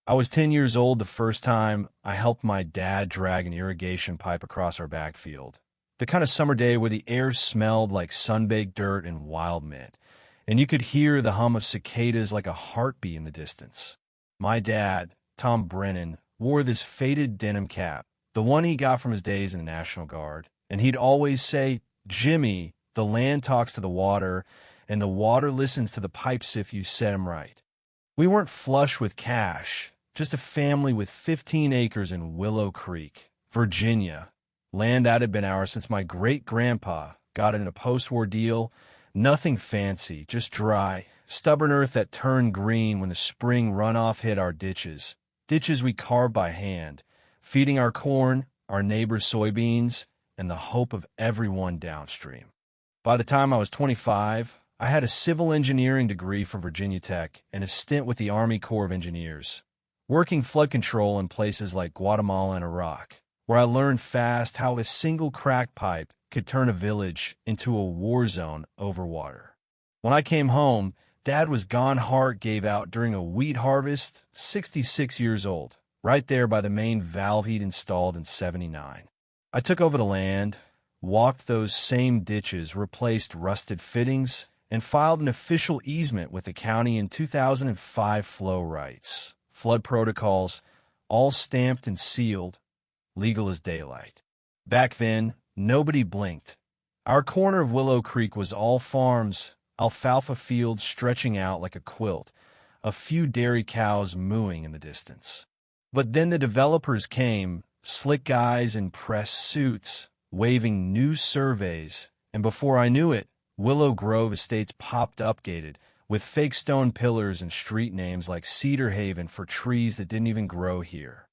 I was 10 years old the first time I helped my dad drag an irrigation pipe across our backfield. The kind of summer day where the air smelled like sun-baked dirt and wild mint, and you could hear the hum of cicadas like a heartbeat in the distance. My dad, Tom Brennan, wore this faded denim cap, the one he got from his days in the National Guard, and he'd always say, "Jimmy, the land talks to the water, and the water listens to the pipes if you set 'em right." We weren't flush with cash, just a family with 15 acres in Willow Creek, Virginia. Land that had been ours since my great-grandpa got it in a post-war deal. Nothing fancy, just dry, stubborn earth that turned green when the spring runoff hit our ditches. Ditches we carved by hand, feeding our corn, our neighbors' soybeans, and the hope of everyone downstream. By the time I was 25, I had a civil engineering degree from Virginia Tech and a stint with the Army Corps of Engineers, working flood control in places like Guatemala and Iraq, where I learned fast how a single crack pipe could turn a village into a war zone over water. When I came home, Dad was gone heart gave out during a wheat harvest, 66 years old, right there by the main valve he'd installed in '79. I took over the land, walked those same ditches, replaced rusted fittings, and filed an official easement with the county in 2005. Flow rights, flood protocols, all stamped and sealed, legal as daylight. Back then, nobody blinked. Our corner of Willow Creek was all farms, alfalfa fields stretching out like a quilt, a few dairy cows mooing in the distance. But then the developers came, slick guys in press suits, waving new surveys, and before I knew it, Willow Grove estates popped up gated, with fake stone pillars and street names like Cedar Haven for trees that didn't even grow here.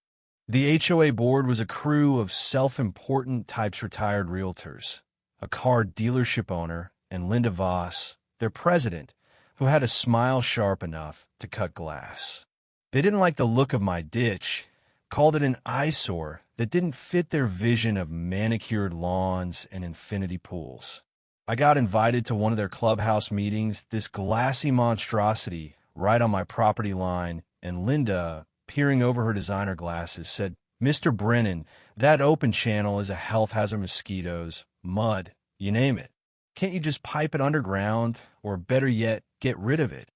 The HOA board was a crew of self-important types retired realtors, a car dealership owner, and Linda Voss, their president, who had a smile sharp enough to cut glass. They didn't like the look of my ditch, called it an eyesore that didn't fit their vision of manicured lawns and infinity pools. I got invited to one of their clubhouse meetings, this glassy monstrosity right on my property line, and Linda, peering over her designer glasses, said, "Mr. Brennan, that open channel is a health hazard, mosquitoes, mud, you name it. Can't you just pipe it underground, or better yet, get rid of it?"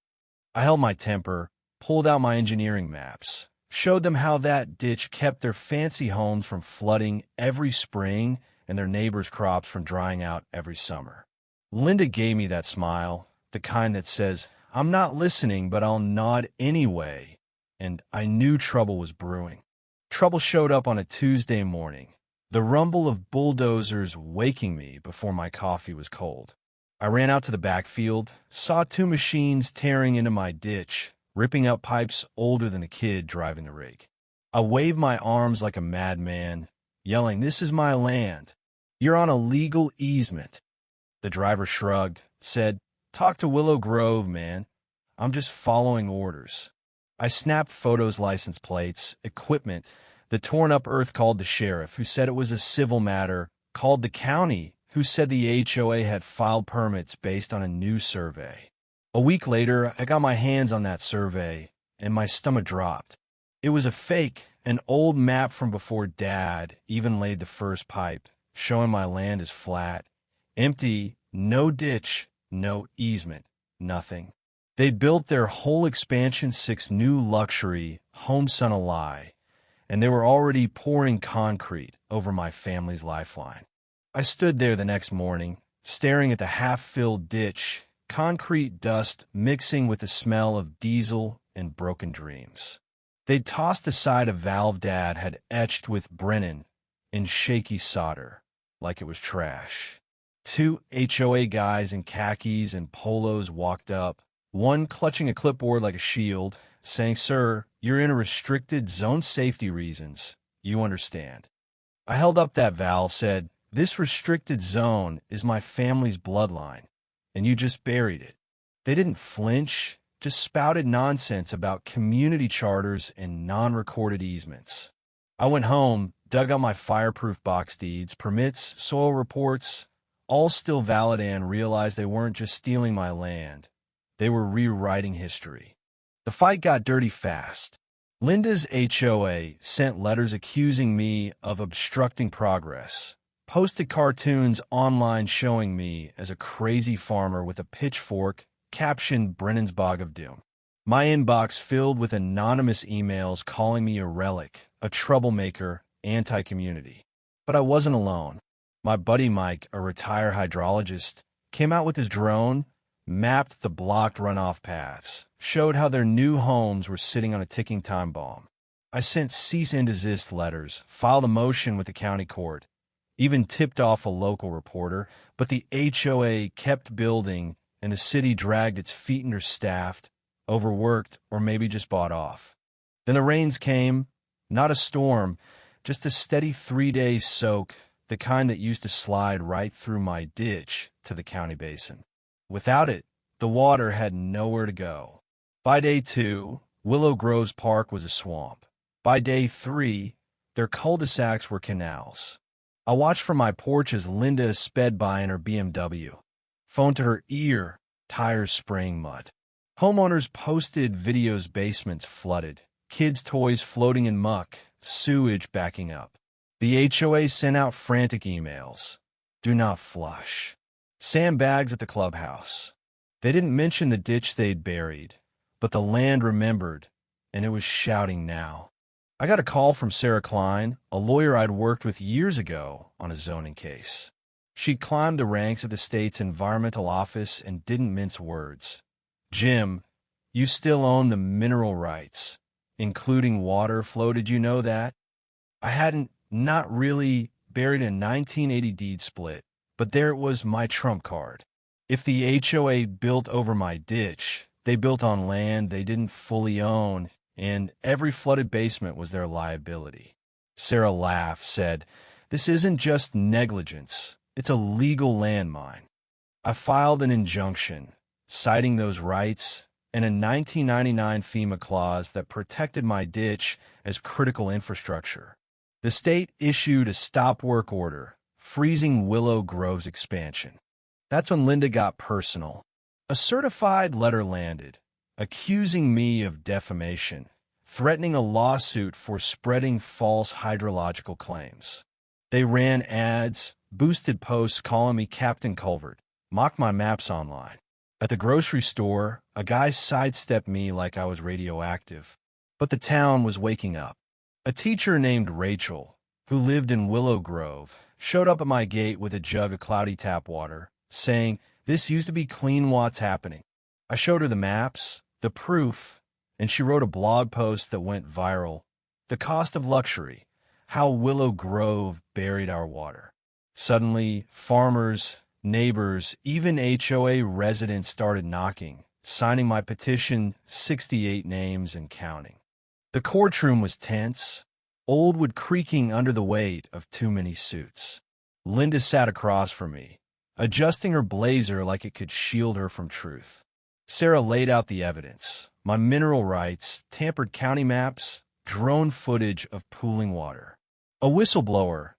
I held my temper, pulled out my engineering maps, showed them how that ditch kept their fancy homes from flooding every spring and their neighbors' crops from drying out every summer. Linda gave me that smile, the kind that says, "I'm not listening, but I'll nod anyway," and I knew trouble was brewing. Trouble showed up on a Tuesday morning, the rumble of bulldozers waking me before my coffee was cold. I ran out to the backfield, saw two machines tearing into my ditch, ripping up pipes older than the kid driving the rig. I waved my arms like a madman, yelling, "This is my land. You're on a legal easement." The driver shrugged, said, "Talk to Willow Grove, man. I'm just following orders." I snapped photos, license plates, equipment. The torn-up earth called the sheriff, who said it was a civil matter, called the county, who said the HOA had filed permits based on a new survey. A week later, I got my hands on that survey, and my stomach dropped. It was a fake, an old map from before Dad even laid the first pipe, showing my land is flat, empty, no ditch, no easement, nothing. They'd built their whole expansion 6 new luxury homes on a lie, and they were already pouring concrete over my family's lifeline. I stood there the next morning, staring at the half-filled ditch, concrete dust mixing with the smell of diesel and broken dreams. They'd tossed aside a valve Dad had etched with Brennan in shaky solder, like it was trash. 2 HOA guys in khakis and polos walked up, one clutching a clipboard like a shield, saying, "Sir, you're in a restricted zone, safety reasons. You understand." I held up that valve, said, "This restricted zone is my family's bloodline, and you just buried it." They didn't flinch, just spouted nonsense about community charters and non-recorded easements. I went home, dug out my fireproof box deeds, permits, soil reports, all still valid, and realized they weren't just stealing my land. They were rewriting history. The fight got dirty fast. Linda's HOA sent letters accusing me of obstructing progress, posted cartoons online showing me as a crazy farmer with a pitchfork, captioned Brennan's Bog of Doom. My inbox filled with anonymous emails calling me a relic, a troublemaker, anti-community. But I wasn't alone. My buddy Mike, a retired hydrologist, came out with his drone, mapped the blocked runoff paths, showed how their new homes were sitting on a ticking time bomb. I sent cease and desist letters, filed a motion with the county court, even tipped off a local reporter, but the HOA kept building and the city dragged its feet understaffed, overworked, or maybe just bought off. Then the rains came, not a storm, just a steady 3-day soak, the kind that used to slide right through my ditch to the county basin. Without it, the water had nowhere to go. By day 2, Willow Groves Park was a swamp. By day 3, their cul-de-sacs were canals. I watched from my porch as Linda sped by in her BMW. Phone to her ear, tires spraying mud. Homeowners posted videos, basements flooded, kids' toys floating in muck, sewage backing up. The HOA sent out frantic emails. Do not flush. Sandbags at the clubhouse. They didn't mention the ditch they'd buried, but the land remembered, and it was shouting now. I got a call from Sarah Klein, a lawyer I'd worked with years ago on a zoning case. She'd climbed the ranks of the state's environmental office and didn't mince words. Jim, you still own the mineral rights, including water flow. Did you know that? I hadn't, not really, buried a 1980 deed split, but there it was, my trump card. If the HOA built over my ditch, they built on land they didn't fully own, and every flooded basement was their liability. Sarah laughed, said, "This isn't just negligence, it's a legal landmine." I filed an injunction, citing those rights, and a 1999 FEMA clause that protected my ditch as critical infrastructure. The state issued a stop work order, freezing Willow Grove's expansion. That's when Linda got personal. A certified letter landed, accusing me of defamation, threatening a lawsuit for spreading false hydrological claims. They ran ads, boosted posts calling me Captain Culvert, mocked my maps online. At the grocery store, a guy sidestepped me like I was radioactive. But the town was waking up. A teacher named Rachel, who lived in Willow Grove, showed up at my gate with a jug of cloudy tap water, saying, "This used to be clean, what's happening?" I showed her the maps, the proof, and she wrote a blog post that went viral. The Cost of Luxury, How Willow Grove Buried Our Water. Suddenly, farmers, neighbors, even HOA residents started knocking, signing my petition, 68 names and counting. The courtroom was tense, old wood creaking under the weight of too many suits. Linda sat across from me, adjusting her blazer like it could shield her from truth. Sarah laid out the evidence, my mineral rights, tampered county maps, drone footage of pooling water. A whistleblower,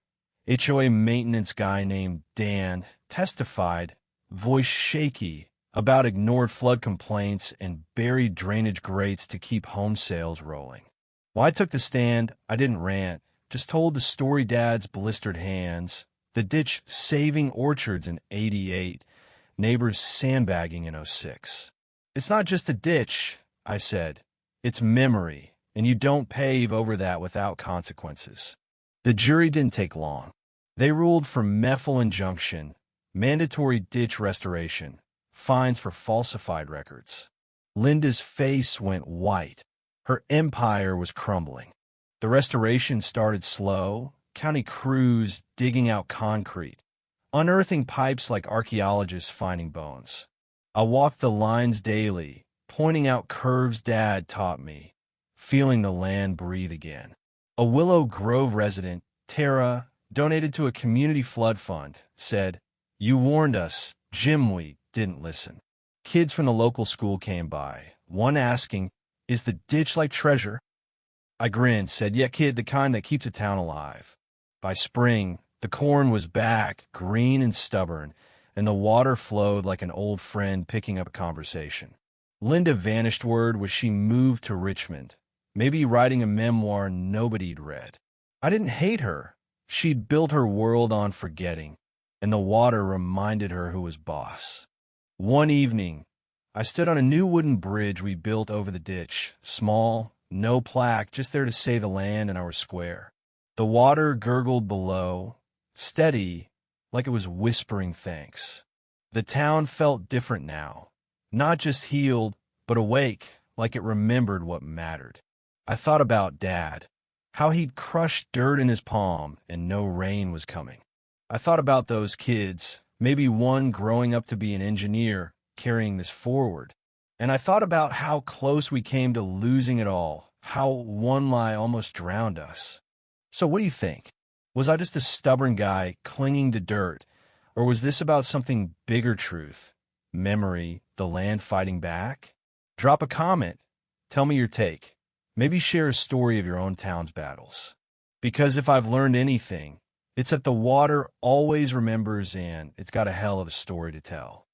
HOA maintenance guy named Dan, testified, voice shaky, about ignored flood complaints and buried drainage grates to keep home sales rolling. While I took the stand, I didn't rant, just told the story Dad's blistered hands, the ditch saving orchards in '88, neighbors sandbagging in '06. It's not just a ditch, I said. It's memory, and you don't pave over that without consequences. The jury didn't take long. They ruled for MEFL injunction, mandatory ditch restoration, fines for falsified records. Linda's face went white. Her empire was crumbling. The restoration started slow, county crews digging out concrete, unearthing pipes like archaeologists finding bones. I walked the lines daily, pointing out curves Dad taught me, feeling the land breathe again. A Willow Grove resident, Tara, donated to a community flood fund, said, "You warned us, Jim, we didn't listen." Kids from the local school came by, one asking, "Is the ditch like treasure?" I grinned, said, "Yeah, kid, the kind that keeps a town alive." By spring, the corn was back, green and stubborn, and the water flowed like an old friend picking up a conversation. Linda vanished word was she moved to Richmond, maybe writing a memoir nobody'd read. I didn't hate her. She'd built her world on forgetting, and the water reminded her who was boss. One evening, I stood on a new wooden bridge we built over the ditch, small, no plaque, just there to say the land and our square. The water gurgled below, steady, like it was whispering thanks. The town felt different now, not just healed, but awake, like it remembered what mattered. I thought about Dad, how he'd crushed dirt in his palm and no rain was coming. I thought about those kids, maybe one growing up to be an engineer, carrying this forward. And I thought about how close we came to losing it all, how one lie almost drowned us. So what do you think? Was I just a stubborn guy clinging to dirt, or was this about something bigger truth? Memory, the land fighting back? Drop a comment. Tell me your take. Maybe share a story of your own town's battles. Because if I've learned anything, it's that the water always remembers and it's got a hell of a story to tell.